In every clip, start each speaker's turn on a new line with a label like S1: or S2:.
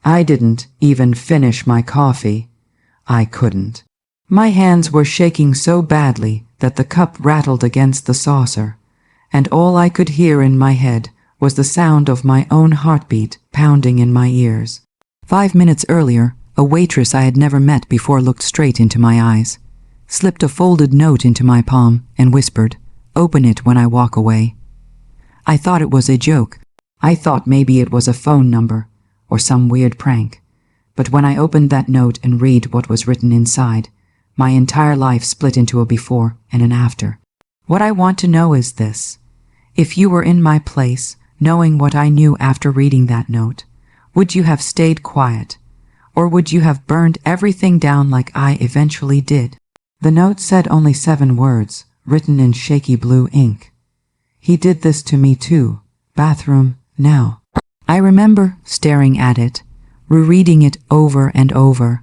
S1: I didn't even finish my coffee. I couldn't. My hands were shaking so badly that the cup rattled against the saucer, and all I could hear in my head was the sound of my own heartbeat pounding in my ears. 5 minutes earlier, a waitress I had never met before looked straight into my eyes, slipped a folded note into my palm, and whispered, "Open it when I walk away." I thought it was a joke. I thought maybe it was a phone number or some weird prank. But when I opened that note and read what was written inside, my entire life split into a before and an after. What I want to know is this: if you were in my place, knowing what I knew after reading that note, would you have stayed quiet, or would you have burned everything down like I eventually did? The note said only 7 words, written in shaky blue ink. He did this to me too. Bathroom, now. I remember staring at it, rereading it over and over,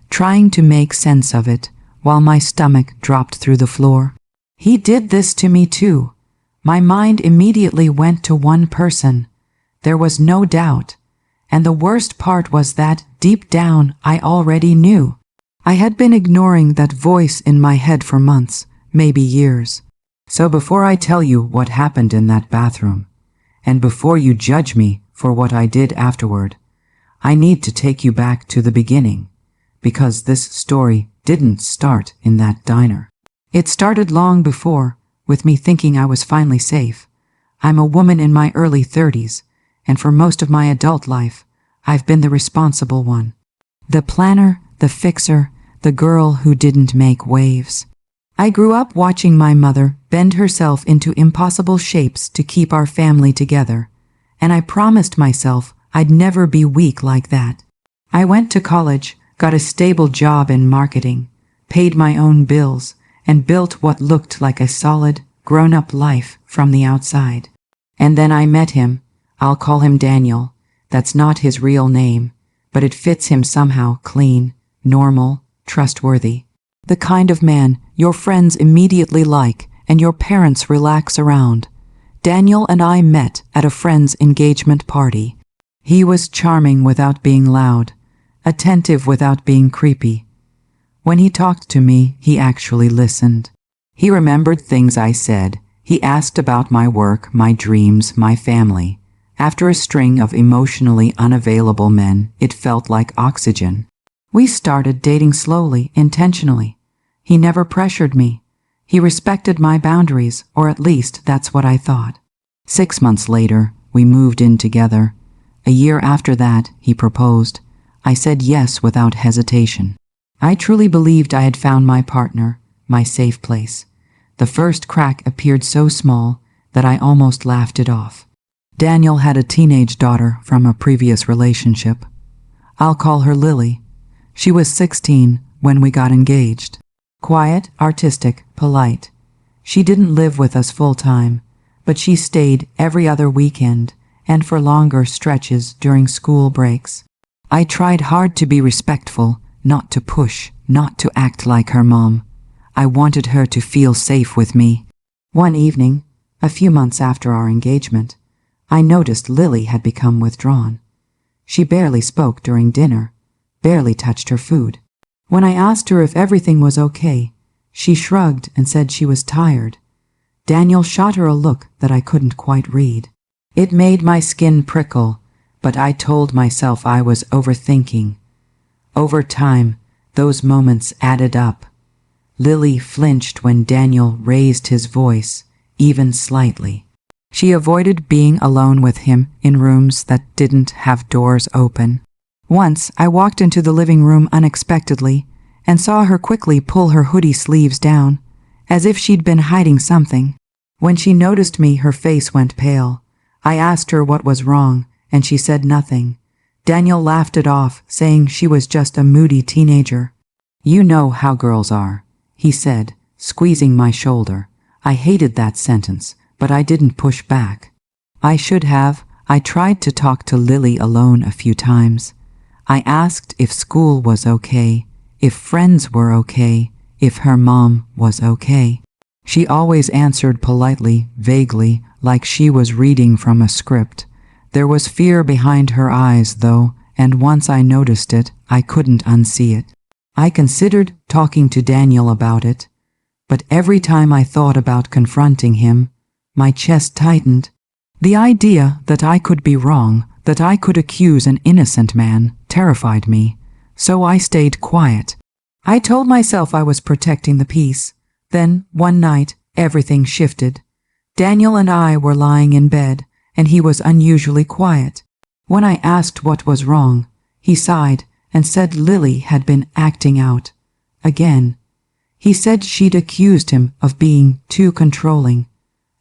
S1: trying to make sense of it, while my stomach dropped through the floor. He did this to me too. My mind immediately went to one person. There was no doubt. And the worst part was that, deep down, I already knew. I had been ignoring that voice in my head for months, maybe years. So before I tell you what happened in that bathroom, and before you judge me for what I did afterward, I need to take you back to the beginning, because this story didn't start in that diner. It started long before, with me thinking I was finally safe. I'm a woman in my early 30s, and for most of my adult life, I've been the responsible one. The planner, the fixer, the girl who didn't make waves. I grew up watching my mother bend herself into impossible shapes to keep our family together, and I promised myself I'd never be weak like that. I went to college, got a stable job in marketing, paid my own bills, and built what looked like a solid, grown-up life from the outside. And then I met him. I'll call him Daniel. That's not his real name, but it fits him somehow. Clean, normal, trustworthy. The kind of man your friends immediately like and your parents relax around. Daniel and I met at a friend's engagement party. He was charming without being loud, attentive without being creepy. When he talked to me, he actually listened. He remembered things I said. He asked about my work, my dreams, my family. After a string of emotionally unavailable men, it felt like oxygen. We started dating slowly, intentionally. He never pressured me. He respected my boundaries, or at least that's what I thought. 6 months later, we moved in together. A year after that, he proposed. I said yes without hesitation. I truly believed I had found my partner, my safe place. The first crack appeared so small that I almost laughed it off. Daniel had a teenage daughter from a previous relationship. I'll call her Lily. She was 16 when we got engaged. Quiet, artistic, polite. She didn't live with us full-time, but she stayed every other weekend and for longer stretches during school breaks. I tried hard to be respectful, not to push, not to act like her mom. I wanted her to feel safe with me. One evening, a few months after our engagement, I noticed Lily had become withdrawn. She barely spoke during dinner, barely touched her food. When I asked her if everything was okay, she shrugged and said she was tired. Daniel shot her a look that I couldn't quite read. It made my skin prickle, but I told myself I was overthinking. Over time, those moments added up. Lily flinched when Daniel raised his voice, even slightly. She avoided being alone with him in rooms that didn't have doors open. Once, I walked into the living room unexpectedly and saw her quickly pull her hoodie sleeves down, as if she'd been hiding something. When she noticed me, her face went pale. I asked her what was wrong, and she said nothing. Daniel laughed it off, saying she was just a moody teenager. "You know how girls are," he said, squeezing my shoulder. I hated that sentence, but I didn't push back. I should have. I tried to talk to Lily alone a few times. I asked if school was okay, if friends were okay, if her mom was okay. She always answered politely, vaguely, like she was reading from a script. There was fear behind her eyes, though, and once I noticed it, I couldn't unsee it. I considered talking to Daniel about it, but every time I thought about confronting him, my chest tightened. The idea that I could be wrong, that I could accuse an innocent man, terrified me, so I stayed quiet. I told myself I was protecting the peace. Then, one night, everything shifted. Daniel and I were lying in bed, and he was unusually quiet. When I asked what was wrong, he sighed and said Lily had been acting out. Again. He said she'd accused him of being too controlling,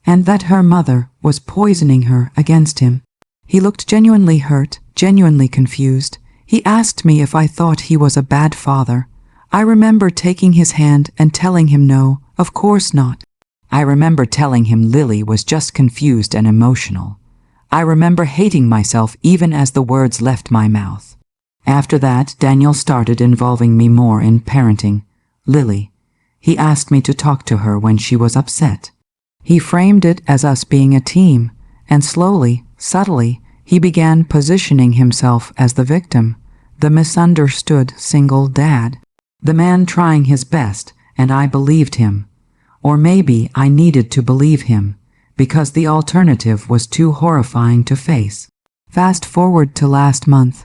S1: and that her mother was poisoning her against him. He looked genuinely hurt, genuinely confused. He asked me if I thought he was a bad father. I remember taking his hand and telling him no, of course not. I remember telling him Lily was just confused and emotional. I remember hating myself even as the words left my mouth. After that, Daniel started involving me more in parenting Lily. He asked me to talk to her when she was upset. He framed it as us being a team, and slowly, subtly, he began positioning himself as the victim, the misunderstood single dad, the man trying his best, and I believed him. Or maybe I needed to believe him, because the alternative was too horrifying to face. Fast forward to last month,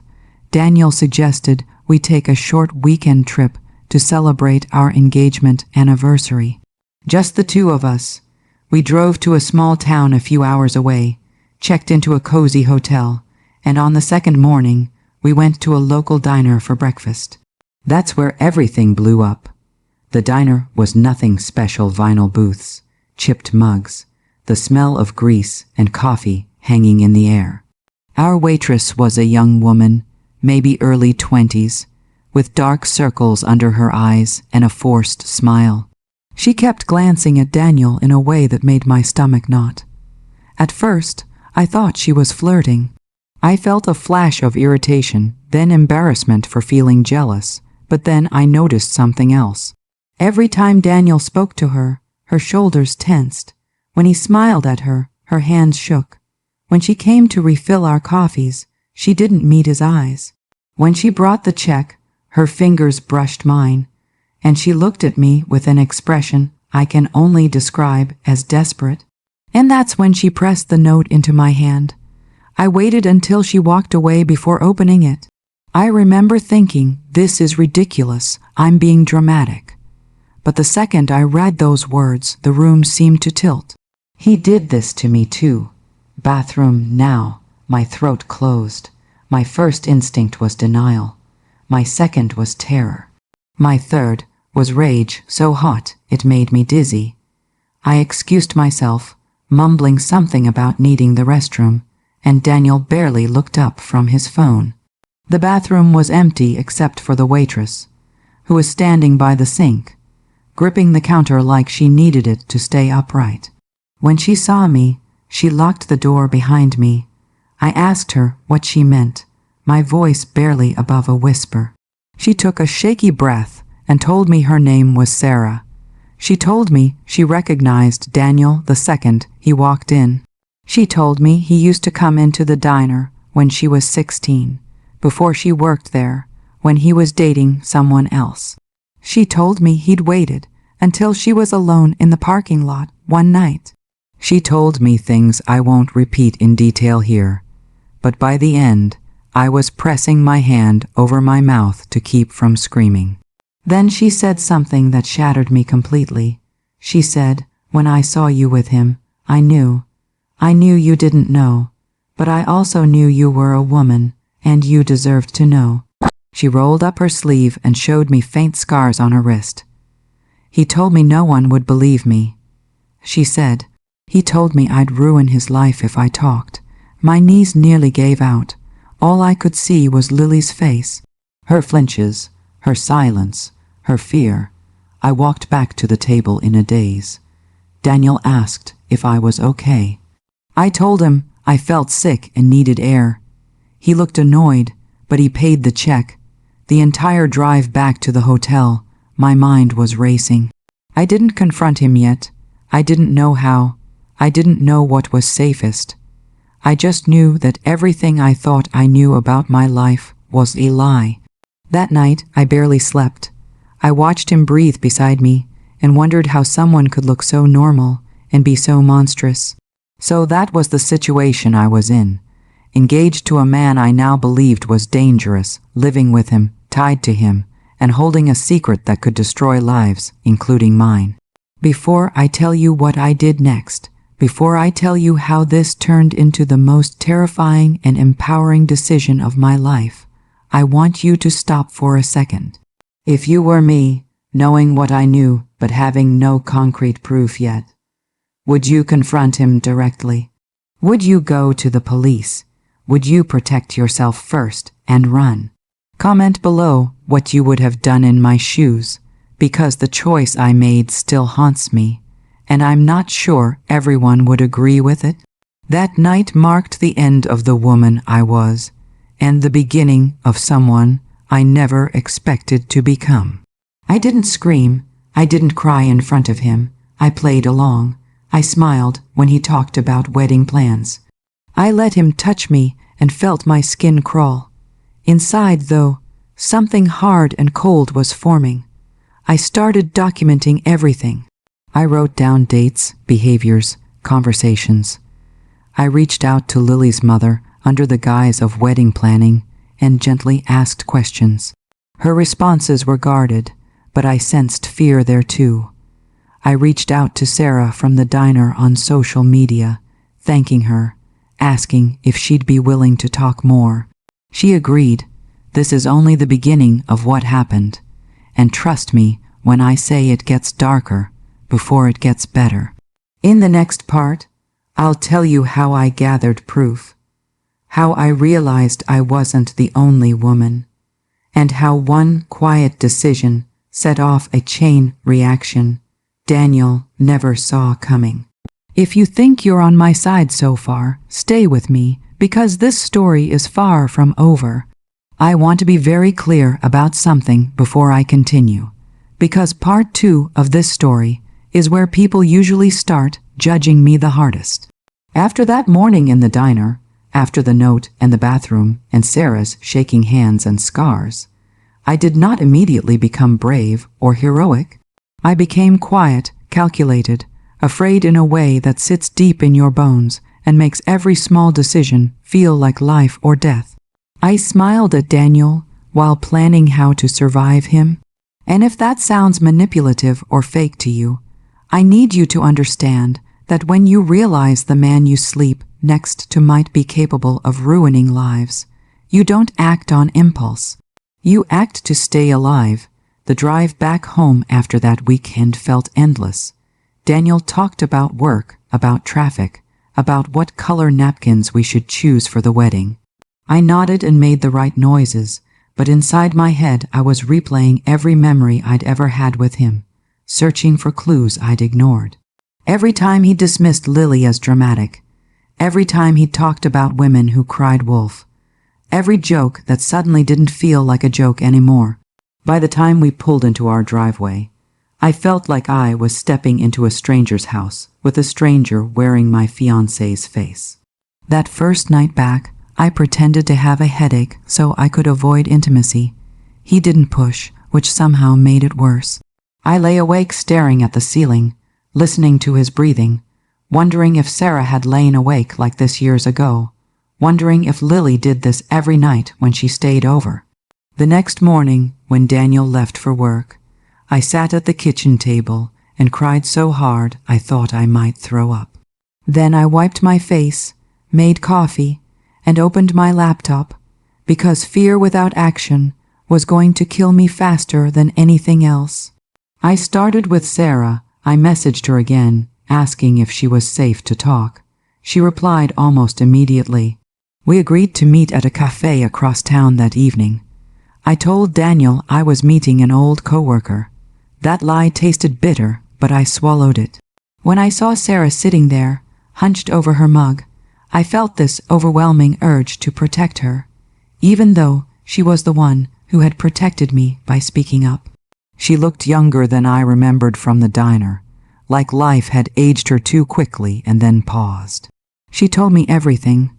S1: Daniel suggested we take a short weekend trip to celebrate our engagement anniversary. Just the two of us. We drove to a small town a few hours away, checked into a cozy hotel, and on the second morning, we went to a local diner for breakfast. That's where everything blew up. The diner was nothing special: vinyl booths, chipped mugs, the smell of grease and coffee hanging in the air. Our waitress was a young woman, maybe early 20s, with dark circles under her eyes and a forced smile. She kept glancing at Daniel in a way that made my stomach knot. At first, I thought she was flirting. I felt a flash of irritation, then embarrassment for feeling jealous, but then I noticed something else. Every time Daniel spoke to her, her shoulders tensed. When he smiled at her, her hands shook. When she came to refill our coffees, she didn't meet his eyes. When she brought the check, her fingers brushed mine, and she looked at me with an expression I can only describe as desperate. And that's when she pressed the note into my hand. I waited until she walked away before opening it. I remember thinking, this is ridiculous, I'm being dramatic. But the second I read those words, the room seemed to tilt. He did this to me too. Bathroom now. My throat closed. My first instinct was denial. My second was terror. My third was rage so hot it made me dizzy. I excused myself, mumbling something about needing the restroom, and Daniel barely looked up from his phone. The bathroom was empty except for the waitress, who was standing by the sink, gripping the counter like she needed it to stay upright. When she saw me, she locked the door behind me. I asked her what she meant, my voice barely above a whisper. She took a shaky breath and told me her name was Sarah. She told me she recognized Daniel the second he walked in. She told me he used to come into the diner when she was 16, before she worked there, when he was dating someone else. She told me he'd waited until she was alone in the parking lot one night. She told me things I won't repeat in detail here, but by the end, I was pressing my hand over my mouth to keep from screaming. Then she said something that shattered me completely. She said, when I saw you with him, I knew you didn't know, but I also knew you were a woman, and you deserved to know. She rolled up her sleeve and showed me faint scars on her wrist. He told me no one would believe me. She said, he told me I'd ruin his life if I talked. My knees nearly gave out. All I could see was Lily's face, her flinches, her silence, her fear. I walked back to the table in a daze. Daniel asked if I was okay. I told him I felt sick and needed air. He looked annoyed, but he paid the check. The entire drive back to the hotel, my mind was racing. I didn't confront him yet. I didn't know how. I didn't know what was safest. I just knew that everything I thought I knew about my life was a lie. That night, I barely slept. I watched him breathe beside me and wondered how someone could look so normal and be so monstrous. So that was the situation I was in. Engaged to a man I now believed was dangerous, living with him, tied to him, and holding a secret that could destroy lives, including mine. Before I tell you what I did next, before I tell you how this turned into the most terrifying and empowering decision of my life, I want you to stop for a second. If you were me, knowing what I knew but having no concrete proof yet, would you confront him directly? Would you go to the police? Would you protect yourself first and run? Comment below what you would have done in my shoes, because the choice I made still haunts me, and I'm not sure everyone would agree with it. That night marked the end of the woman I was, and the beginning of someone I never expected to become. I didn't scream. I didn't cry in front of him. I played along. I smiled when he talked about wedding plans. I let him touch me and felt my skin crawl. Inside, though, something hard and cold was forming. I started documenting everything. I wrote down dates, behaviors, conversations. I reached out to Lily's mother under the guise of wedding planning and gently asked questions. Her responses were guarded, but I sensed fear there too. I reached out to Sarah from the diner on social media, thanking her, asking if she'd be willing to talk more. She agreed. This is only the beginning of what happened. And trust me when I say it gets darker before it gets better. In the next part, I'll tell you how I gathered proof, how I realized I wasn't the only woman, and how one quiet decision set off a chain reaction Daniel never saw coming. If you think you're on my side so far, stay with me, because this story is far from over. I want to be very clear about something before I continue, because part 2 of this story is where people usually start judging me the hardest. After that morning in the diner, after the note and the bathroom and Sarah's shaking hands and scars, I did not immediately become brave or heroic. I became quiet, calculated, afraid in a way that sits deep in your bones and makes every small decision feel like life or death. I smiled at Daniel while planning how to survive him. And if that sounds manipulative or fake to you, I need you to understand that when you realize the man you sleep next to might be capable of ruining lives, you don't act on impulse. You act to stay alive. The drive back home after that weekend felt endless. Daniel talked about work, about traffic, about what color napkins we should choose for the wedding. I nodded and made the right noises, but inside my head I was replaying every memory I'd ever had with him, searching for clues I'd ignored. Every time he dismissed Lily as dramatic, every time he talked about women who cried wolf, every joke that suddenly didn't feel like a joke anymore. By the time we pulled into our driveway, I felt like I was stepping into a stranger's house with a stranger wearing my fiancé's face. That first night back, I pretended to have a headache so I could avoid intimacy. He didn't push, which somehow made it worse. I lay awake staring at the ceiling, listening to his breathing, wondering if Sarah had lain awake like this years ago, wondering if Lily did this every night when she stayed over. The next morning, when Daniel left for work, I sat at the kitchen table and cried so hard I thought I might throw up. Then I wiped my face, made coffee, and opened my laptop, because fear without action was going to kill me faster than anything else. I started with Sarah. I messaged her again, asking if she was safe to talk. She replied almost immediately. We agreed to meet at a cafe across town that evening. I told Daniel I was meeting an old coworker. That lie tasted bitter, but I swallowed it. When I saw Sarah sitting there, hunched over her mug, I felt this overwhelming urge to protect her, even though she was the one who had protected me by speaking up. She looked younger than I remembered from the diner, like life had aged her too quickly and then paused. She told me everything,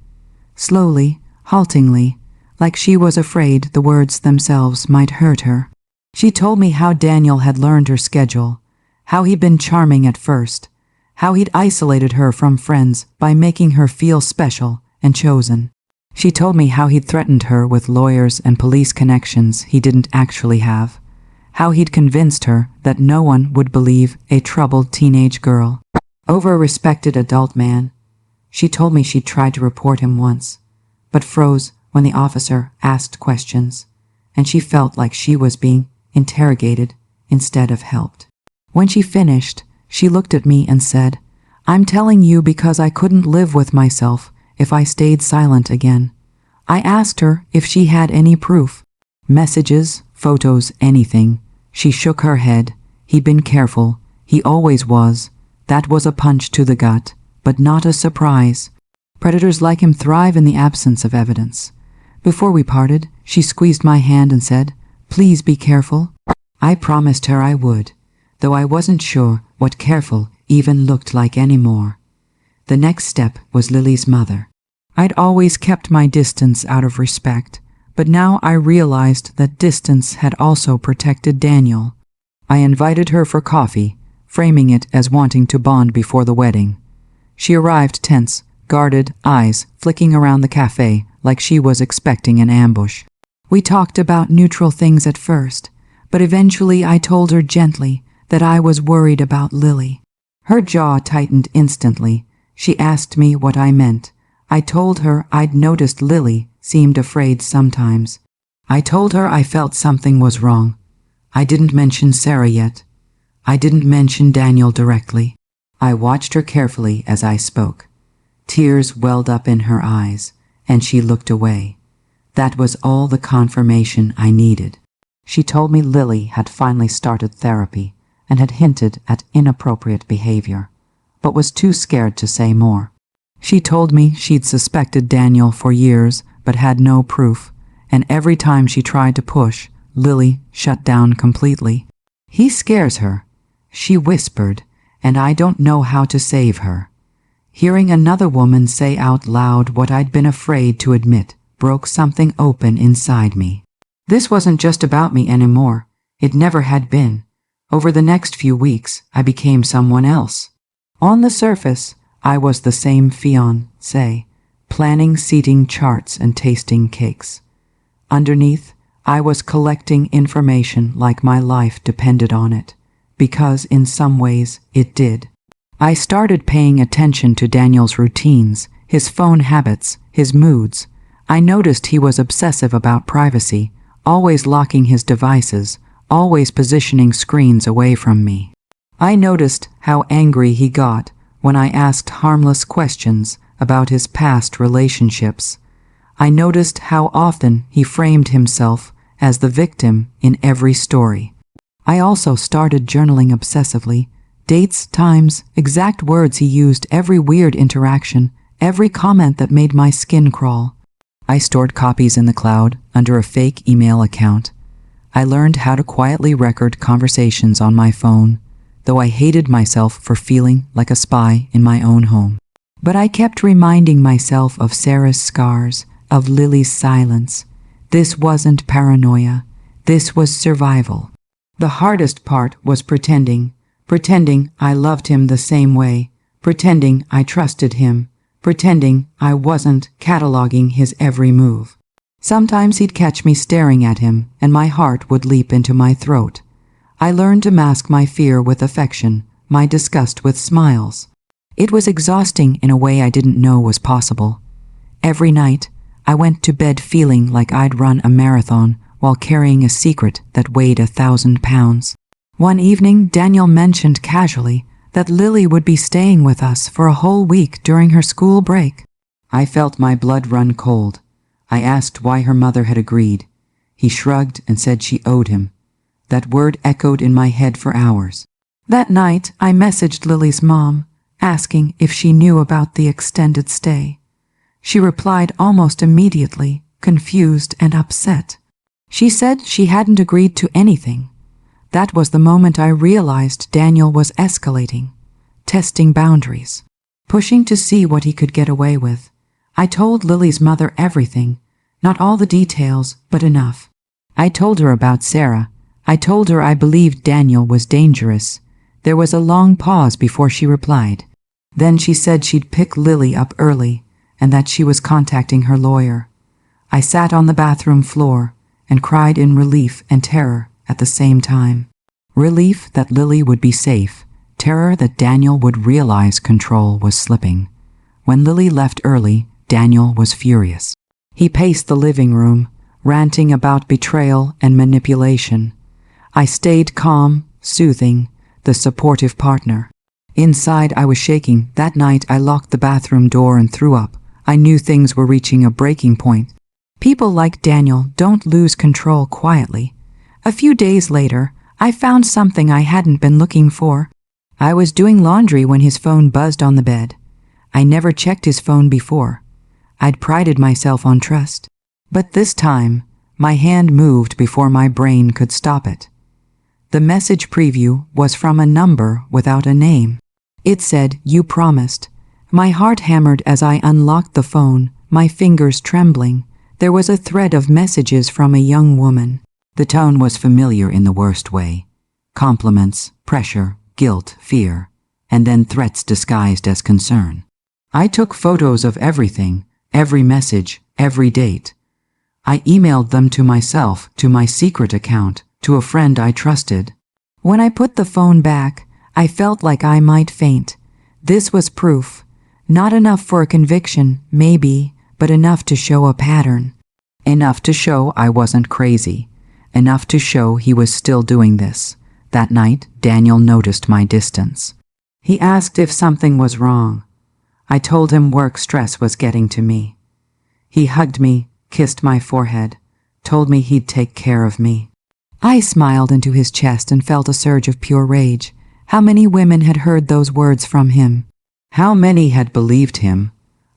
S1: slowly, haltingly, like she was afraid the words themselves might hurt her. She told me how Daniel had learned her schedule, how he'd been charming at first, how he'd isolated her from friends by making her feel special and chosen. She told me how he'd threatened her with lawyers and police connections he didn't actually have, how he'd convinced her that no one would believe a troubled teenage girl over a respected adult man. She told me she'd tried to report him once, but froze when the officer asked questions, and she felt like she was being interrogated instead of helped. When she finished, she looked at me and said, "I'm telling you because I couldn't live with myself if I stayed silent again." I asked her if she had any proof. Messages, photos, anything. She shook her head. He'd been careful. He always was. That was a punch to the gut, but not a surprise. Predators like him thrive in the absence of evidence. Before we parted, she squeezed my hand and said, "Please be careful." I promised her I would, though I wasn't sure what careful even looked like anymore. The next step was Lily's mother. I'd always kept my distance out of respect, but now I realized that distance had also protected Daniel. I invited her for coffee, framing it as wanting to bond before the wedding. She arrived tense, guarded, eyes flicking around the cafe like she was expecting an ambush. We talked about neutral things at first, but eventually I told her gently that I was worried about Lily. Her jaw tightened instantly. She asked me what I meant. I told her I'd noticed Lily seemed afraid sometimes. I told her I felt something was wrong. I didn't mention Sarah yet. I didn't mention Daniel directly. I watched her carefully as I spoke. Tears welled up in her eyes, and she looked away. That was all the confirmation I needed. She told me Lily had finally started therapy and had hinted at inappropriate behavior, but was too scared to say more. She told me she'd suspected Daniel for years but had no proof, and every time she tried to push, Lily shut down completely. "He scares her," she whispered, "and I don't know how to save her." Hearing another woman say out loud what I'd been afraid to admit broke something open inside me. This wasn't just about me anymore. It never had been. Over the next few weeks, I became someone else. On the surface, I was the same fiancé, planning seating charts and tasting cakes. Underneath, I was collecting information like my life depended on it, because in some ways it did. I started paying attention to Daniel's routines, his phone habits, his moods. I noticed he was obsessive about privacy, always locking his devices, always positioning screens away from me. I noticed how angry he got when I asked harmless questions about his past relationships. I noticed how often he framed himself as the victim in every story. I also started journaling obsessively. Dates, times, exact words he used, every weird interaction, every comment that made my skin crawl. I stored copies in the cloud under a fake email account. I learned how to quietly record conversations on my phone, though I hated myself for feeling like a spy in my own home. But I kept reminding myself of Sarah's scars, of Lily's silence. This wasn't paranoia. This was survival. The hardest part was pretending I loved him the same way, pretending I trusted him, pretending I wasn't cataloging his every move. Sometimes he'd catch me staring at him, and my heart would leap into my throat. I learned to mask my fear with affection, my disgust with smiles. It was exhausting in a way I didn't know was possible. Every night, I went to bed feeling like I'd run a marathon while carrying a secret that weighed 1,000 pounds. One evening, Daniel mentioned casually that Lily would be staying with us for a whole week during her school break. I felt my blood run cold. I asked why her mother had agreed. He shrugged and said she owed him. That word echoed in my head for hours. That night, I messaged Lily's mom, asking if she knew about the extended stay. She replied almost immediately, confused and upset. She said she hadn't agreed to anything. That was the moment I realized Daniel was escalating, testing boundaries, pushing to see what he could get away with. I told Lily's mother everything, Not all the details, but enough. I told her about Sarah. I told her I believed Daniel was dangerous. There was a long pause before she replied. Then she said she'd pick Lily up early and that she was contacting her lawyer. I sat on the bathroom floor and cried in relief and terror at the same time. Relief that Lily would be safe, terror that Daniel would realize control was slipping. When Lily left early, Daniel was furious. He paced the living room, ranting about betrayal and manipulation. I stayed calm, soothing, the supportive partner. Inside, I was shaking. That night, I locked the bathroom door and threw up. I knew things were reaching a breaking point. People like Daniel don't lose control quietly. A few days later, I found something I hadn't been looking for. I was doing laundry when his phone buzzed on the bed. I never checked his phone before. I'd prided myself on trust. But this time, my hand moved before my brain could stop it. The message preview was from a number without a name. It said, "You promised." My heart hammered as I unlocked the phone, my fingers trembling. There was a thread of messages from a young woman. The tone was familiar in the worst way. Compliments, pressure, guilt, fear, and then threats disguised as concern. I took photos of everything, every message, every date. I emailed them to myself, to my secret account, to a friend I trusted. When I put the phone back, I felt like I might faint. This was proof. Not enough for a conviction, maybe, but enough to show a pattern. Enough to show I wasn't crazy. Enough to show he was still doing this. That night, Daniel noticed my distance. He asked if something was wrong. I told him work stress was getting to me. He hugged me, kissed my forehead, told me he'd take care of me. I smiled into his chest and felt a surge of pure rage. How many women had heard those words from him? How many had believed him?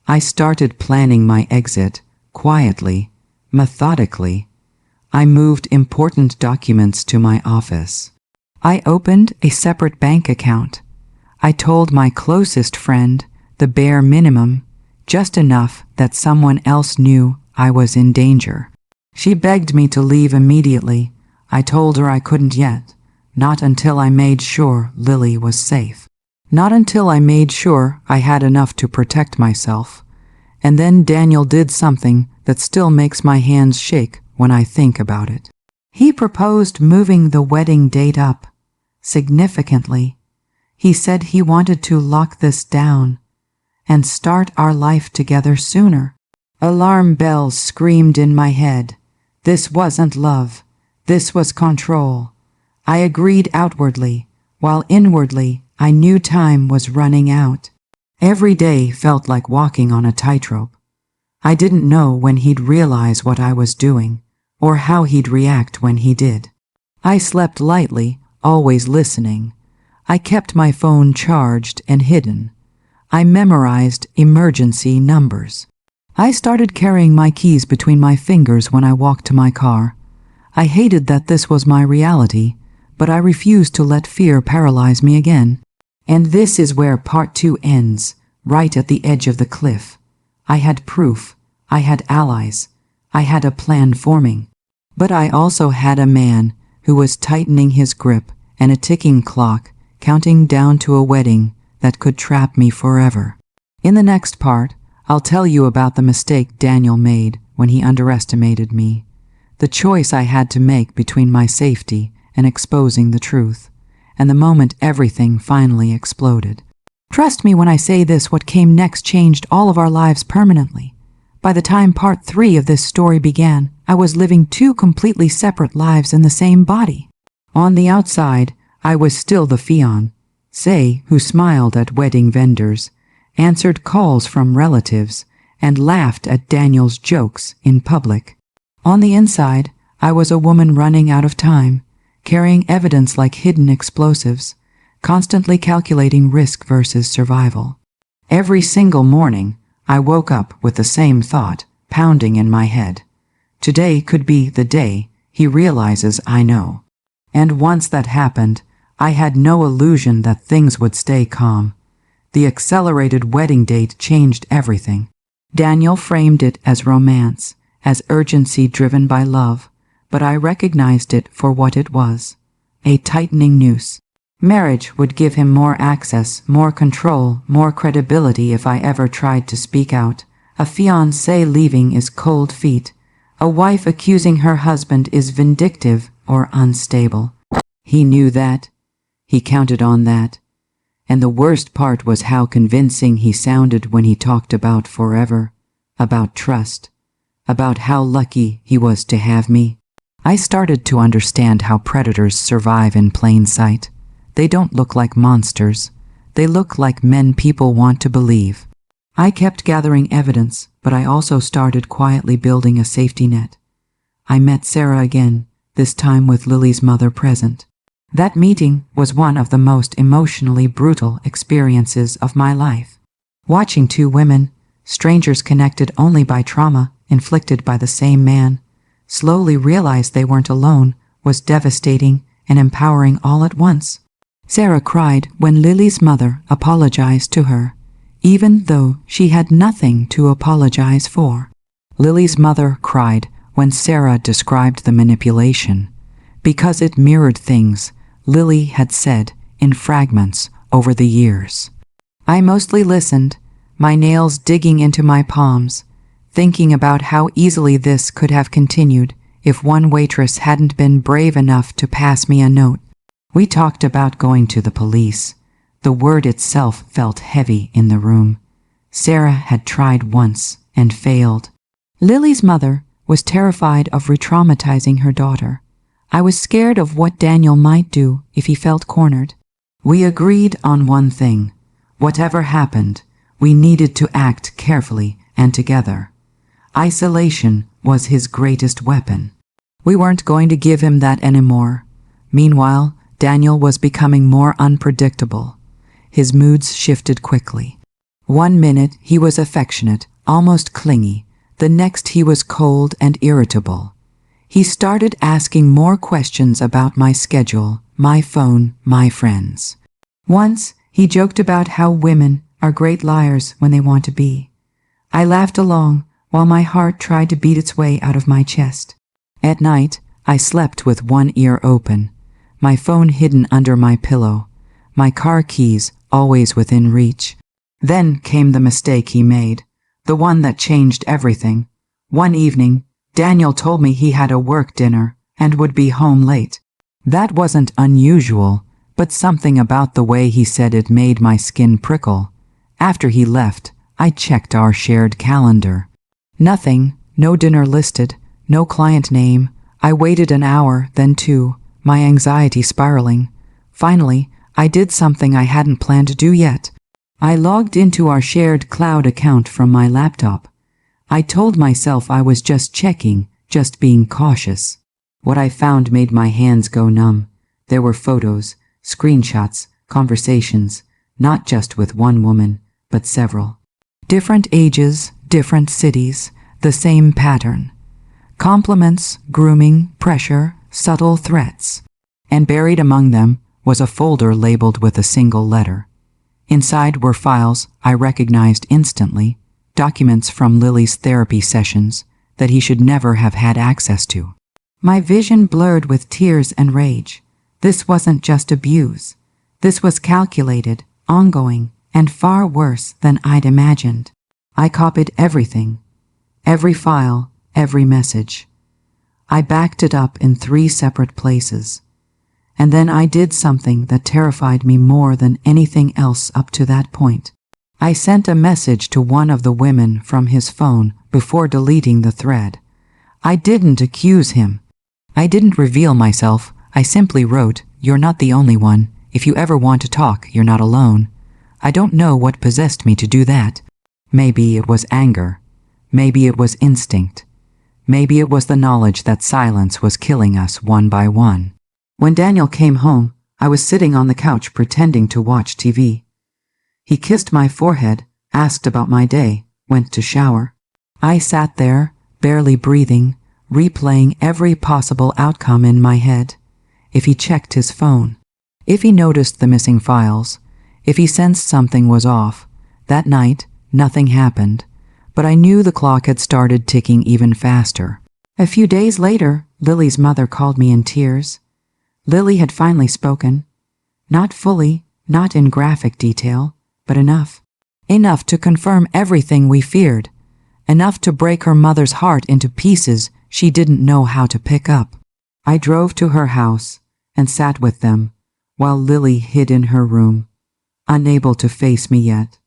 S1: I started planning my exit, quietly, methodically. I moved important documents to my office. I opened a separate bank account. I told my closest friend the bare minimum, just enough that someone else knew I was in danger. She begged me to leave immediately. I told her I couldn't yet, not until I made sure Lily was safe. Not until I made sure I had enough to protect myself. And then Daniel did something that still makes my hands shake when I think about it. He proposed moving the wedding date up, significantly. He said he wanted to lock this down and start our life together sooner. Alarm bells screamed in my head. This wasn't love. This was control. I agreed outwardly, while inwardly I knew time was running out. Every day felt like walking on a tightrope. I didn't know when he'd realize what I was doing, or how he'd react when he did. I slept lightly, always listening. I kept my phone charged and hidden. I memorized emergency numbers. I started carrying my keys between my fingers when I walked to my car. I hated that this was my reality, but I refused to let fear paralyze me again. And this is where part 2 ends, right at the edge of the cliff. I had proof. I had allies. I had a plan forming. But I also had a man who was tightening his grip and a ticking clock counting down to a wedding that could trap me forever. In the next part, I'll tell you about the mistake Daniel made when he underestimated me. The choice I had to make between my safety and exposing the truth, and the moment everything finally exploded. Trust me when I say this, what came next changed all of our lives permanently. By the time part 3 of this story began, I was living 2 completely separate lives in the same body. On the outside, I was still the fiancé who smiled at wedding vendors, answered calls from relatives, and laughed at Daniel's jokes in public. On the inside, I was a woman running out of time, carrying evidence like hidden explosives, constantly calculating risk versus survival. Every single morning, I woke up with the same thought pounding in my head. Today could be the day he realizes I know. And once that happened, I had no illusion that things would stay calm. The accelerated wedding date changed everything. Daniel framed it as romance, as urgency driven by love, but I recognized it for what it was: a tightening noose. Marriage would give him more access, more control, more credibility if I ever tried to speak out. A fiancé leaving is cold feet. A wife accusing her husband is vindictive or unstable. He knew that. He counted on that. And the worst part was how convincing he sounded when he talked about forever, about trust, about how lucky he was to have me. I started to understand how predators survive in plain sight. They don't look like monsters. They look like men people want to believe. I kept gathering evidence, but I also started quietly building a safety net. I met Sarah again, this time with Lily's mother present. That meeting was one of the most emotionally brutal experiences of my life. Watching two women, strangers connected only by trauma inflicted by the same man, slowly realize they weren't alone was devastating and empowering all at once. Sarah cried when Lily's mother apologized to her, even though she had nothing to apologize for. Lily's mother cried when Sarah described the manipulation, because it mirrored things Lily had said in fragments over the years. I mostly listened, my nails digging into my palms, thinking about how easily this could have continued if one waitress hadn't been brave enough to pass me a note. We talked about going to the police. The word itself felt heavy in the room. Sarah had tried once and failed. Lily's mother was terrified of re-traumatizing her daughter. I was scared of what Daniel might do if he felt cornered. We agreed on one thing. Whatever happened, we needed to act carefully and together. Isolation was his greatest weapon. We weren't going to give him that anymore. Meanwhile, Daniel was becoming more unpredictable. His moods shifted quickly. One minute he was affectionate, almost clingy. The next he was cold and irritable. He started asking more questions about my schedule, my phone, my friends. Once, he joked about how women are great liars when they want to be. I laughed along while my heart tried to beat its way out of my chest. At night, I slept with one ear open, my phone hidden under my pillow, my car keys always within reach. Then came the mistake he made, the one that changed everything. One evening, Daniel told me he had a work dinner and would be home late. That wasn't unusual, but something about the way he said it made my skin prickle. After he left, I checked our shared calendar. Nothing, no dinner listed, no client name. I waited an hour, then two, my anxiety spiraling. Finally, I did something I hadn't planned to do yet. I logged into our shared cloud account from my laptop. I told myself I was just checking, just being cautious. What I found made my hands go numb. There were photos, screenshots, conversations, not just with one woman, but several. Different ages, different cities, the same pattern. Compliments, grooming, pressure, subtle threats. And buried among them was a folder labeled with a single letter. Inside were files I recognized instantly, documents from Lily's therapy sessions that he should never have had access to. My vision blurred with tears and rage. This wasn't just abuse. This was calculated, ongoing, and far worse than I'd imagined. I copied everything, every file, every message. I backed it up in 3 separate places. And then I did something that terrified me more than anything else up to that point. I sent a message to one of the women from his phone before deleting the thread. I didn't accuse him. I didn't reveal myself. I simply wrote, "You're not the only one. If you ever want to talk, you're not alone." I don't know what possessed me to do that. Maybe it was anger. Maybe it was instinct. Maybe it was the knowledge that silence was killing us one by one. When Daniel came home, I was sitting on the couch pretending to watch TV. He kissed my forehead, asked about my day, went to shower. I sat there, barely breathing, replaying every possible outcome in my head. If he checked his phone, if he noticed the missing files, if he sensed something was off. That night, nothing happened. but I knew the clock had started ticking even faster. A few days later, Lily's mother called me in tears. Lily had finally spoken. Not fully, not in graphic detail, but enough. Enough to confirm everything we feared. Enough to break her mother's heart into pieces she didn't know how to pick up. I drove to her house and sat with them, while Lily hid in her room, unable to face me yet.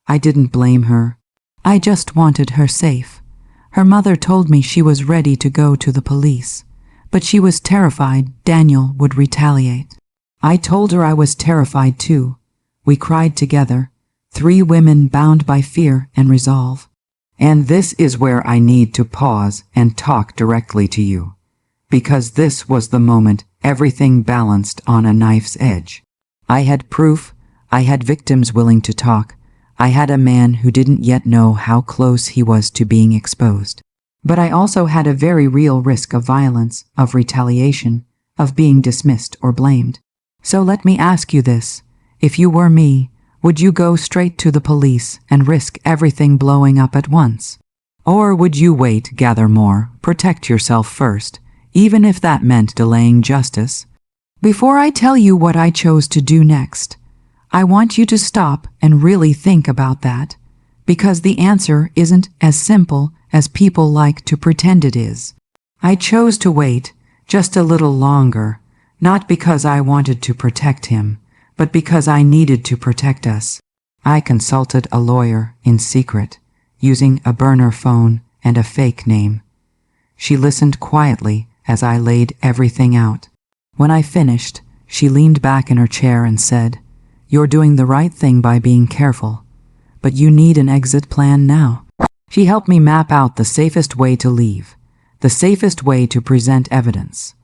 S1: I didn't blame her. I just wanted her safe. Her mother told me she was ready to go to the police, but she was terrified Daniel would retaliate. I told her I was terrified too. We cried together, 3 women bound by fear and resolve. And this is where I need to pause and talk directly to you, because this was the moment everything balanced on a knife's edge. I had proof, I had victims willing to talk, I had a man who didn't yet know how close he was to being exposed. But I also had a very real risk of violence, of retaliation, of being dismissed or blamed. So let me ask you this. If you were me, would you go straight to the police and risk everything blowing up at once? Or would you wait, gather more, protect yourself first, even if that meant delaying justice? Before I tell you what I chose to do next, I want you to stop and really think about that, because the answer isn't as simple as people like to pretend it is. I chose to wait just a little longer, not because I wanted to protect him, but because I needed to protect us. I consulted a lawyer in secret, using a burner phone and a fake name. She listened quietly as I laid everything out. When I finished, she leaned back in her chair and said, "You're doing the right thing by being careful, but you need an exit plan now." She helped me map out the safest way to leave, the safest way to present evidence,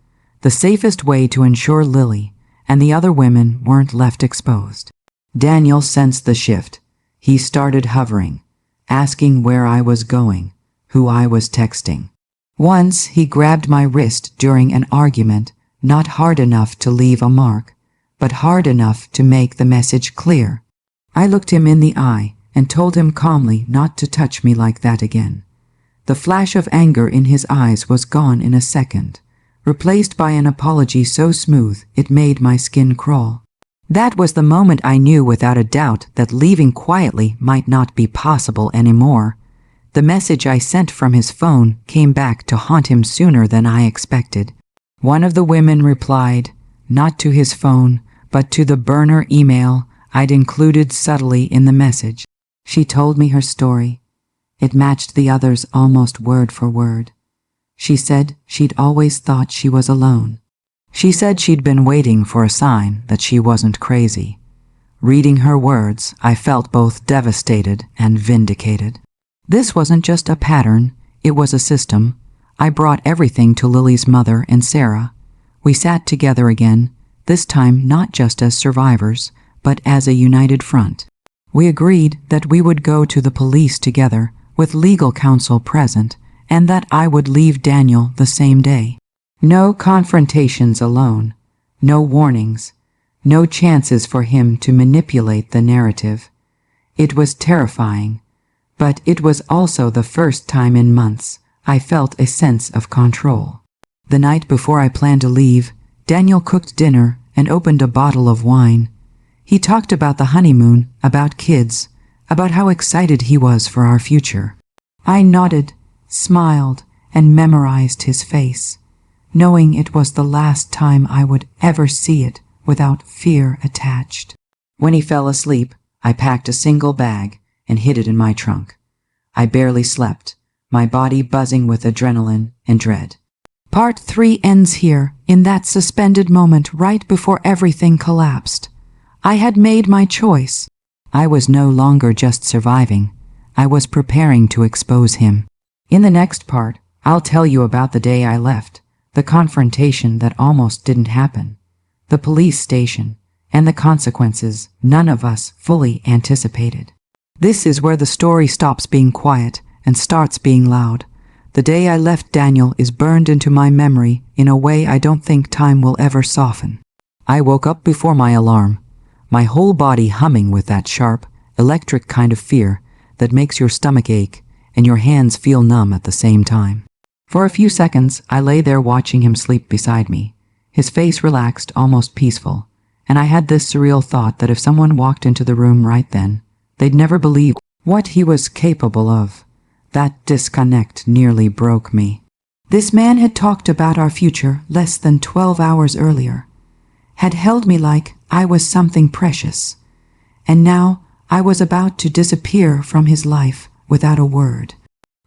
S1: the safest way to ensure Lily and the other women weren't left exposed. Daniel sensed the shift. He started hovering, asking where I was going, who I was texting. Once he grabbed my wrist during an argument, not hard enough to leave a mark, but hard enough to make the message clear. I looked him in the eye and told him calmly not to touch me like that again. The flash of anger in his eyes was gone in a second, replaced by an apology so smooth it made my skin crawl. That was the moment I knew without a doubt that leaving quietly might not be possible anymore. The message I sent from his phone came back to haunt him sooner than I expected. One of the women replied, not to his phone, but to the burner email I'd included subtly in the message. She told me her story. It matched the others almost word for word. She said she'd always thought she was alone. She said she'd been waiting for a sign that she wasn't crazy. Reading her words, I felt both devastated and vindicated. This wasn't just a pattern, it was a system. I brought everything to Lily's mother and Sarah. We sat together again, this time not just as survivors, but as a united front. We agreed that we would go to the police together, with legal counsel present, and that I would leave Daniel the same day. No confrontations alone, no warnings, no chances for him to manipulate the narrative. It was terrifying, but it was also the first time in months I felt a sense of control. The night before I planned to leave, Daniel cooked dinner and opened a bottle of wine. He talked about the honeymoon, about kids, about how excited he was for our future. I nodded, smiled, and memorized his face, knowing it was the last time I would ever see it without fear attached. When he fell asleep, I packed a single bag and hid it in my trunk. I barely slept, my body buzzing with adrenaline and dread. Part 3 ends here, in that suspended moment right before everything collapsed. I had made my choice. I was no longer just surviving. I was preparing to expose him. In the next part, I'll tell you about the day I left, the confrontation that almost didn't happen, the police station, and the consequences none of us fully anticipated. This is where the story stops being quiet and starts being loud. The day I left Daniel is burned into my memory in a way I don't think time will ever soften. I woke up before my alarm, my whole body humming with that sharp, electric kind of fear that makes your stomach ache and your hands feel numb at the same time. For a few seconds, I lay there watching him sleep beside me, his face relaxed, almost peaceful, and I had this surreal thought that if someone walked into the room right then, they'd never believe what he was capable of. That disconnect nearly broke me. This man had talked about our future less than 12 hours earlier, had held me like I was something precious, and now I was about to disappear from his life without a word.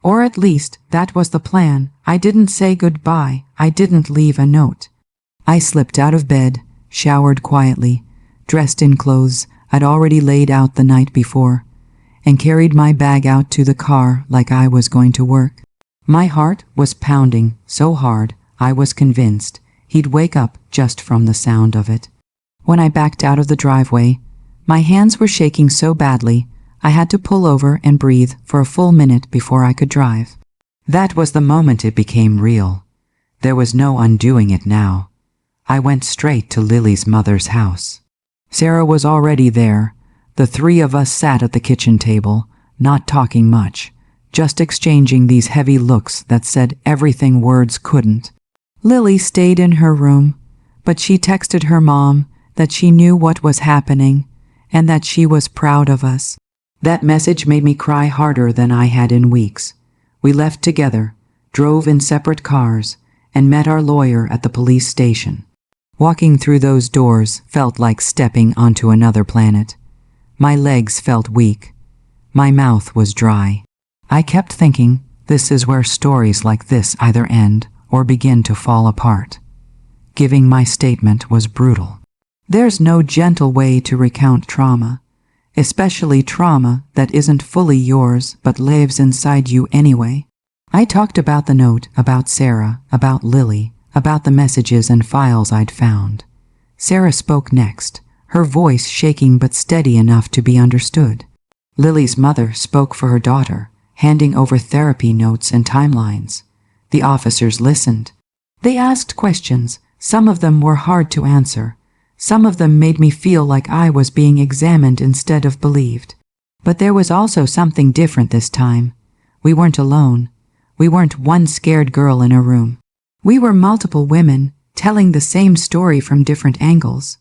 S1: Or at least that was the plan. I didn't say goodbye. I didn't leave a note. I slipped out of bed, showered quietly, dressed in clothes I'd already laid out the night before, and carried my bag out to the car like I was going to work. My heart was pounding so hard I was convinced he'd wake up just from the sound of it. When I backed out of the driveway, my hands were shaking so badly I had to pull over and breathe for a full minute before I could drive. That was the moment it became real. There was no undoing it now. I went straight to Lily's mother's house. Sarah was already there. The three of us sat at the kitchen table, not talking much, just exchanging these heavy looks that said everything words couldn't. Lily stayed in her room, but she texted her mom that she knew what was happening and that she was proud of us. That message made me cry harder than I had in weeks. We left together, drove in separate cars, and met our lawyer at the police station. Walking through those doors felt like stepping onto another planet. My legs felt weak. My mouth was dry. I kept thinking, this is where stories like this either end or begin to fall apart. Giving my statement was brutal. There's no gentle way to recount trauma, especially trauma that isn't fully yours but lives inside you anyway. I talked about the note, about Sarah, about Lily, about the messages and files I'd found. Sarah spoke next, her voice shaking but steady enough to be understood. Lily's mother spoke for her daughter, handing over therapy notes and timelines. The officers listened. They asked questions. Some of them were hard to answer. Some of them made me feel like I was being examined instead of believed. But there was also something different this time. We weren't alone. We weren't one scared girl in a room. We were multiple women, telling the same story from different angles.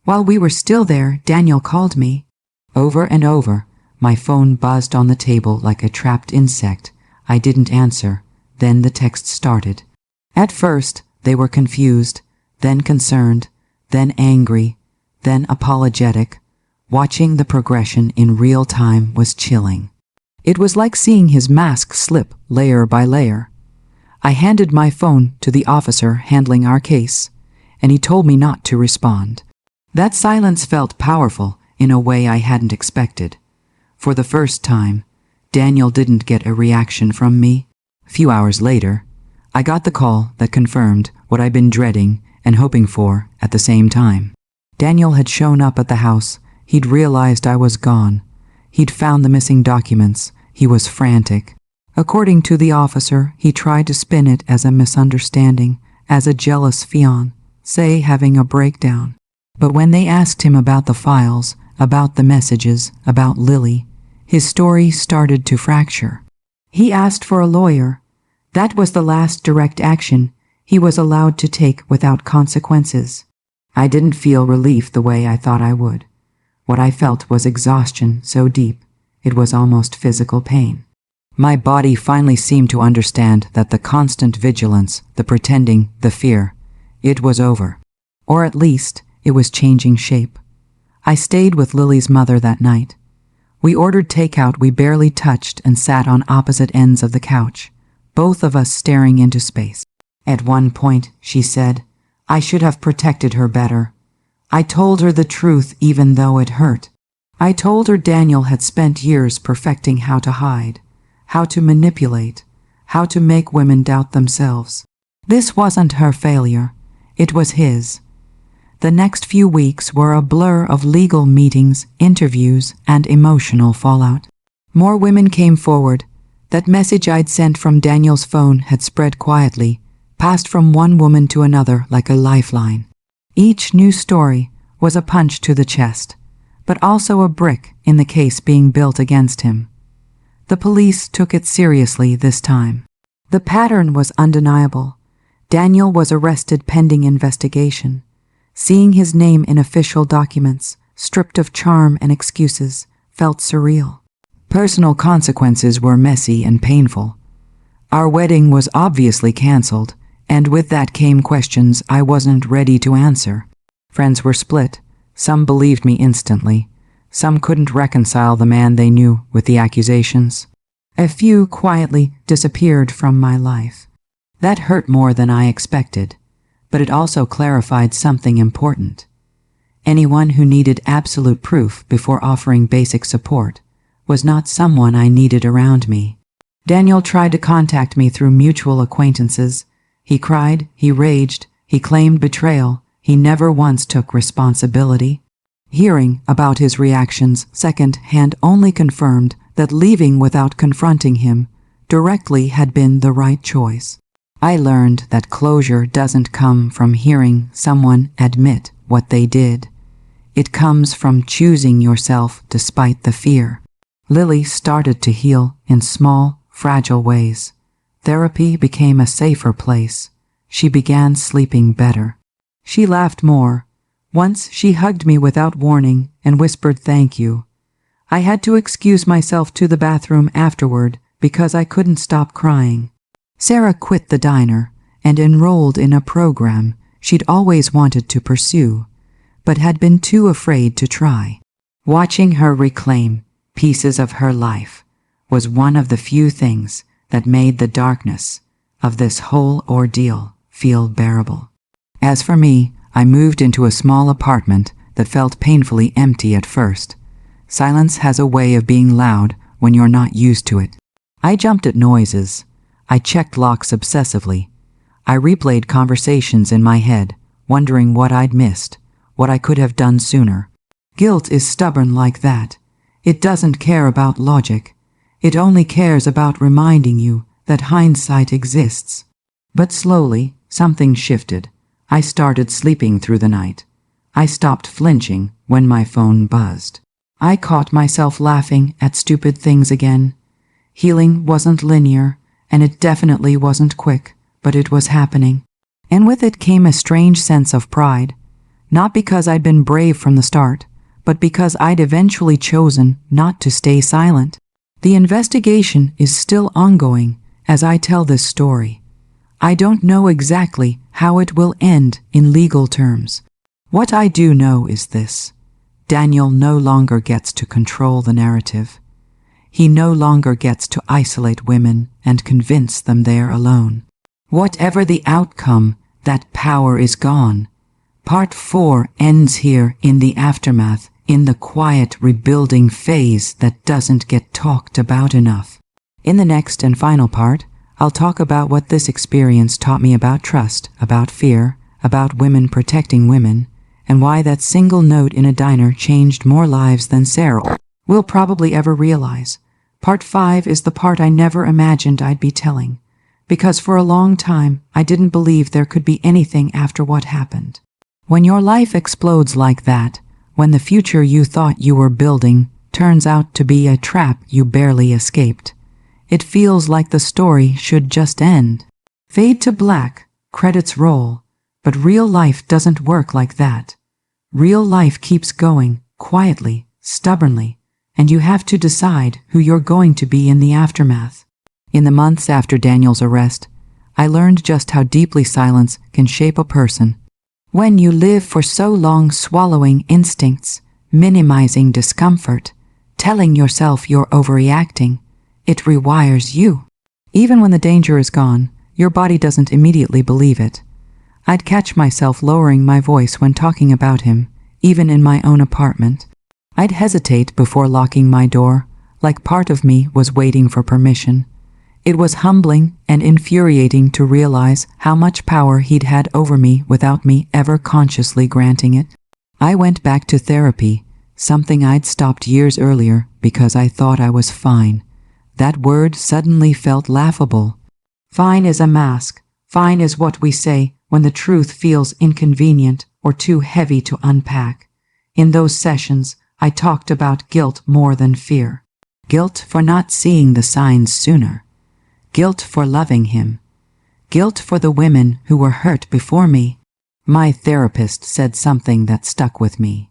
S1: While we were still there, Daniel called me. Over and over, my phone buzzed on the table like a trapped insect. I didn't answer. Then the text started. At first, they were confused, then concerned, then angry, then apologetic. Watching the progression in real time was chilling. It was like seeing his mask slip layer by layer. I handed my phone to the officer handling our case, and he told me not to respond. That silence felt powerful in a way I hadn't expected. For the first time, Daniel didn't get a reaction from me. A few hours later, I got the call that confirmed what I'd been dreading and hoping for at the same time. Daniel had shown up at the house. He'd realized I was gone. He'd found the missing documents. He was frantic. According to the officer, he tried to spin it as a misunderstanding, as a jealous fiancé having a breakdown. But when they asked him about the files, about the messages, about Lily, his story started to fracture. He asked for a lawyer. That was the last direct action he was allowed to take without consequences. I didn't feel relief the way I thought I would. What I felt was exhaustion so deep, it was almost physical pain. My body finally seemed to understand that the constant vigilance, the pretending, the fear, it was over. Or at least, it was changing shape. I stayed with Lily's mother that night. We ordered takeout we barely touched and sat on opposite ends of the couch, both of us staring into space. At one point, she said, I should have protected her better. I told her the truth even though it hurt. I told her Daniel had spent years perfecting how to hide, how to manipulate, how to make women doubt themselves. This wasn't her failure. It was his. The next few weeks were a blur of legal meetings, interviews, and emotional fallout. More women came forward. That message I'd sent from Daniel's phone had spread quietly, passed from one woman to another like a lifeline. Each new story was a punch to the chest, but also a brick in the case being built against him. The police took it seriously this time. The pattern was undeniable. Daniel was arrested pending investigation. Seeing his name in official documents, stripped of charm and excuses, felt surreal. Personal consequences were messy and painful. Our wedding was obviously cancelled, and with that came questions I wasn't ready to answer. Friends were split. Some believed me instantly. Some couldn't reconcile the man they knew with the accusations. A few quietly disappeared from my life. That hurt more than I expected, but it also clarified something important. Anyone who needed absolute proof before offering basic support was not someone I needed around me. Daniel tried to contact me through mutual acquaintances. He cried, he raged, he claimed betrayal. He never once took responsibility. Hearing about his reactions second-hand only confirmed that leaving without confronting him directly had been the right choice. I learned that closure doesn't come from hearing someone admit what they did. It comes from choosing yourself despite the fear. Lily started to heal in small, fragile ways. Therapy became a safer place. She began sleeping better. She laughed more. Once she hugged me without warning and whispered thank you. I had to excuse myself to the bathroom afterward because I couldn't stop crying. Sarah quit the diner and enrolled in a program she'd always wanted to pursue, but had been too afraid to try. Watching her reclaim pieces of her life was one of the few things that made the darkness of this whole ordeal feel bearable. As for me, I moved into a small apartment that felt painfully empty at first. Silence has a way of being loud when you're not used to it. I jumped at noises. I checked locks obsessively. I replayed conversations in my head, wondering what I'd missed, what I could have done sooner. Guilt is stubborn like that. It doesn't care about logic. It only cares about reminding you that hindsight exists. But slowly, something shifted. I started sleeping through the night. I stopped flinching when my phone buzzed. I caught myself laughing at stupid things again. Healing wasn't linear, and it definitely wasn't quick, but it was happening. And with it came a strange sense of pride. Not because I'd been brave from the start, but because I'd eventually chosen not to stay silent. The investigation is still ongoing as I tell this story. I don't know exactly how it will end in legal terms. What I do know is this: Daniel no longer gets to control the narrative. He no longer gets to isolate women and convince them they're alone. Whatever the outcome, that power is gone. Part 4 ends here in the aftermath, in the quiet rebuilding phase that doesn't get talked about enough. In the next and final part, I'll talk about what this experience taught me about trust, about fear, about women protecting women, and why that single note in a diner changed more lives than Sarah will probably ever realize. Part 5 is the part I never imagined I'd be telling, because for a long time I didn't believe there could be anything after what happened. When your life explodes like that, when the future you thought you were building turns out to be a trap you barely escaped, it feels like the story should just end. Fade to black, credits roll, but real life doesn't work like that. Real life keeps going, quietly, stubbornly, and you have to decide who you're going to be in the aftermath. In the months after Daniel's arrest, I learned just how deeply silence can shape a person. When you live for so long swallowing instincts, minimizing discomfort, telling yourself you're overreacting, it rewires you. Even when the danger is gone, your body doesn't immediately believe it. I'd catch myself lowering my voice when talking about him, even in my own apartment. I'd hesitate before locking my door, like part of me was waiting for permission. It was humbling and infuriating to realize how much power he'd had over me without me ever consciously granting it. I went back to therapy, something I'd stopped years earlier because I thought I was fine. That word suddenly felt laughable. Fine is a mask. Fine is what we say when the truth feels inconvenient or too heavy to unpack. In those sessions, I talked about guilt more than fear. Guilt for not seeing the signs sooner. Guilt for loving him. Guilt for the women who were hurt before me. My therapist said something that stuck with me.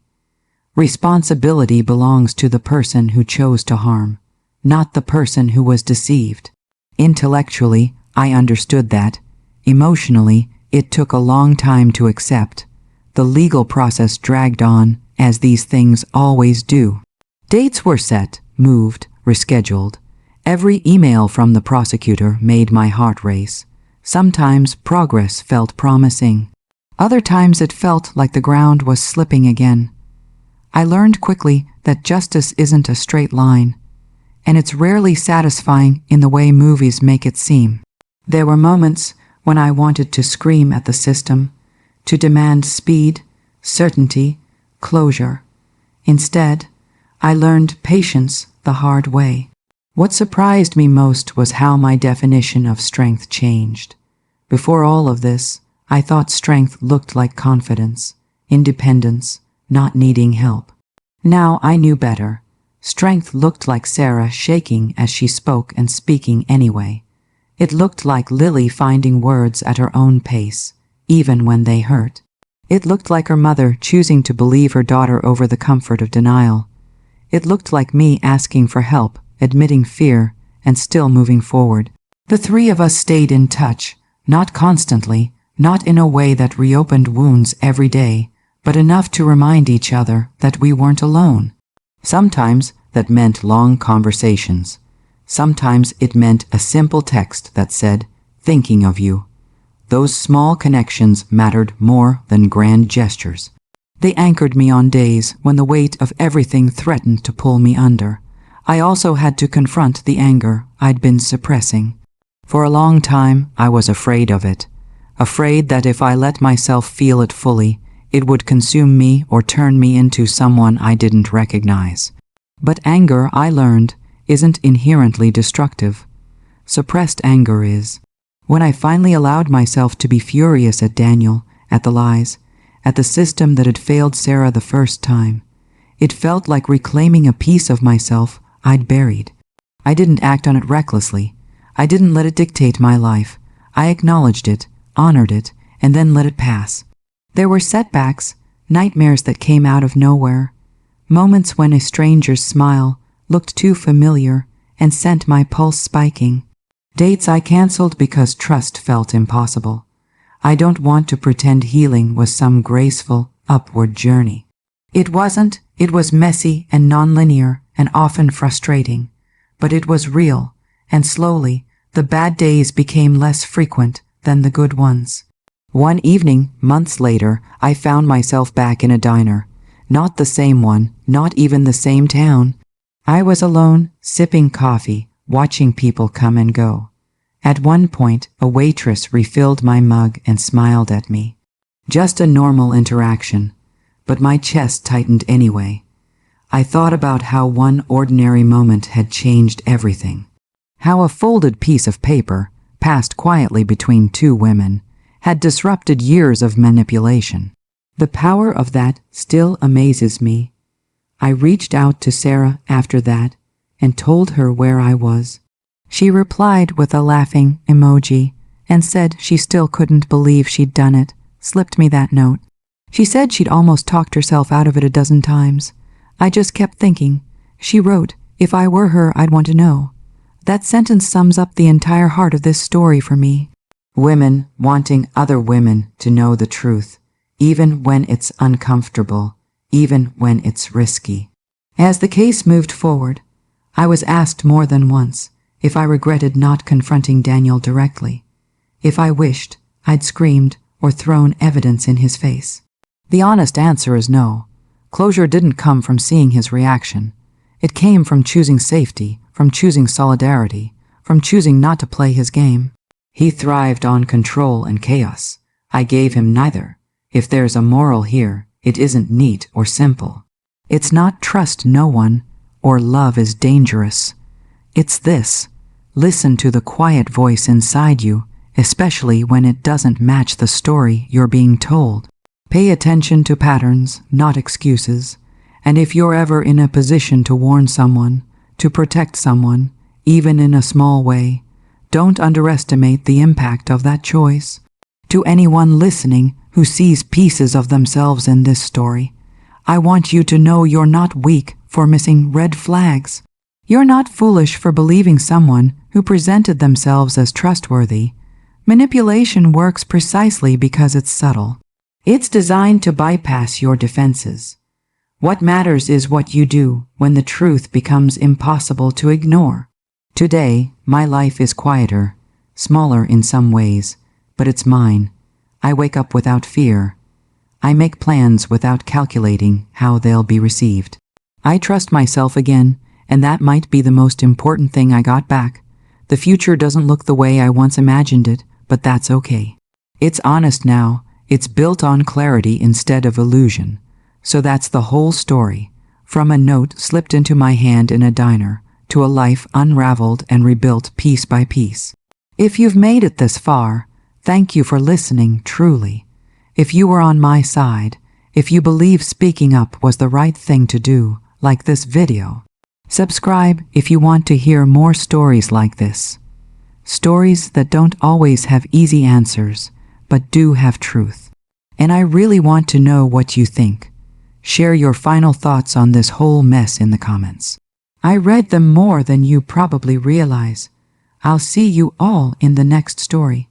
S1: Responsibility belongs to the person who chose to harm, not the person who was deceived. Intellectually, I understood that. Emotionally, it took a long time to accept. The legal process dragged on, as these things always do. Dates were set, moved, rescheduled. Every email from the prosecutor made my heart race. Sometimes progress felt promising. Other times it felt like the ground was slipping again. I learned quickly that justice isn't a straight line, and it's rarely satisfying in the way movies make it seem. There were moments when I wanted to scream at the system, to demand speed, certainty, closure. Instead, I learned patience the hard way. What surprised me most was how my definition of strength changed. Before all of this, I thought strength looked like confidence, independence, not needing help. Now I knew better. Strength looked like Sarah shaking as she spoke and speaking anyway. It looked like Lily finding words at her own pace, even when they hurt. It looked like her mother choosing to believe her daughter over the comfort of denial. It looked like me asking for help, admitting fear, and still moving forward. The three of us stayed in touch, not constantly, not in a way that reopened wounds every day, but enough to remind each other that we weren't alone. Sometimes that meant long conversations. Sometimes it meant a simple text that said, "Thinking of you." Those small connections mattered more than grand gestures. They anchored me on days when the weight of everything threatened to pull me under. I also had to confront the anger I'd been suppressing. For a long time, I was afraid of it. Afraid that if I let myself feel it fully, it would consume me or turn me into someone I didn't recognize. But anger, I learned, isn't inherently destructive. Suppressed anger is. When I finally allowed myself to be furious at Daniel, at the lies, at the system that had failed Sarah the first time, it felt like reclaiming a piece of myself I'd buried. I didn't act on it recklessly. I didn't let it dictate my life. I acknowledged it, honored it, and then let it pass. There were setbacks, nightmares that came out of nowhere, moments when a stranger's smile looked too familiar and sent my pulse spiking. Dates I canceled because trust felt impossible. I don't want to pretend healing was some graceful, upward journey. It wasn't. It was messy and nonlinear and often frustrating. But it was real, and slowly, the bad days became less frequent than the good ones. One evening, months later, I found myself back in a diner. Not the same one, not even the same town. I was alone, sipping coffee, watching people come and go. At one point, a waitress refilled my mug and smiled at me. Just a normal interaction, but my chest tightened anyway. I thought about how one ordinary moment had changed everything. How a folded piece of paper, passed quietly between two women, had disrupted years of manipulation. The power of that still amazes me. I reached out to Sarah after that and told her where I was. She replied with a laughing emoji and said she still couldn't believe she'd done it, slipped me that note. She said she'd almost talked herself out of it a dozen times. I just kept thinking. She wrote, "If I were her, I'd want to know." That sentence sums up the entire heart of this story for me. Women wanting other women to know the truth, even when it's uncomfortable, even when it's risky. As the case moved forward, I was asked more than once if I regretted not confronting Daniel directly, if I wished I'd screamed or thrown evidence in his face. The honest answer is no. Closure didn't come from seeing his reaction. It came from choosing safety, from choosing solidarity, from choosing not to play his game. He thrived on control and chaos. I gave him neither. If there's a moral here, it isn't neat or simple. It's not trust no one or love is dangerous. It's this: listen to the quiet voice inside you, especially when it doesn't match the story you're being told. Pay attention to patterns, not excuses. And if you're ever in a position to warn someone, to protect someone, even in a small way. Don't underestimate the impact of that choice. To anyone listening who sees pieces of themselves in this story, I want you to know you're not weak for missing red flags. You're not foolish for believing someone who presented themselves as trustworthy. Manipulation works precisely because it's subtle. It's designed to bypass your defenses. What matters is what you do when the truth becomes impossible to ignore. Today, my life is quieter, smaller in some ways, but it's mine. I wake up without fear. I make plans without calculating how they'll be received. I trust myself again, and that might be the most important thing I got back. The future doesn't look the way I once imagined it, but that's okay. It's honest now. It's built on clarity instead of illusion. So that's the whole story. From a note slipped into my hand in a diner, to a life unraveled and rebuilt piece by piece. If you've made it this far, thank you for listening truly. If you were on my side, if you believe speaking up was the right thing to do, like this video, subscribe if you want to hear more stories like this. Stories that don't always have easy answers, but do have truth. And I really want to know what you think. Share your final thoughts on this whole mess in the comments. I read them more than you probably realize. I'll see you all in the next story.